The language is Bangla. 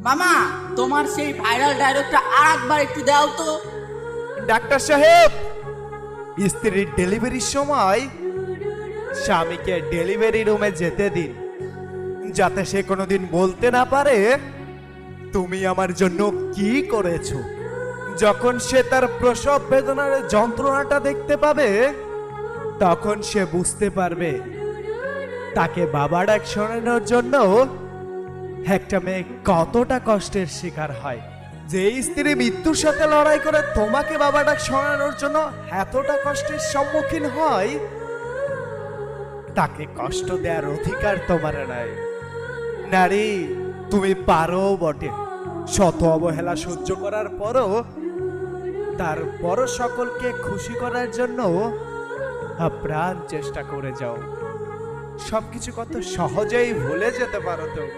মামা, তোমার সেই ভাইরাল ডায়লগটা আর একবার একটু দাও তো। ডাক্তার সাহেব, স্ত্রীর ডেলিভারির সময় স্বামীকে ডেলিভারি রুমে যেতে দিন, যাতে সে কোনোদিন বলতে না পারে তুমি আমার জন্য কি করেছো। যখন সে তার প্রসব বেদনার যন্ত্রণাটা দেখতে পাবে, তখন সে বুঝতে পারবে তাকে বাবা ডাক শোনানোর জন্য একটা মেয়ে কতটা কষ্টের শিকার হয়। যে স্ত্রী মৃত্যুর সাথে লড়াই করে তোমাকে বাবা ডাক শোনানোর জন্য এতটা কষ্টের সম্মুখীন হয়, তাকে কষ্ট দেওয়ার অধিকার তোমার নাই। নারী, তুমি পারো বটে, শত অবহেলা সহ্য করার পরও তারপরও সকলকে খুশি করার জন্য আপ্রাণ চেষ্টা করে যাও। সবকিছু কত সহজেই ভুলে যেতে পারো তুমি।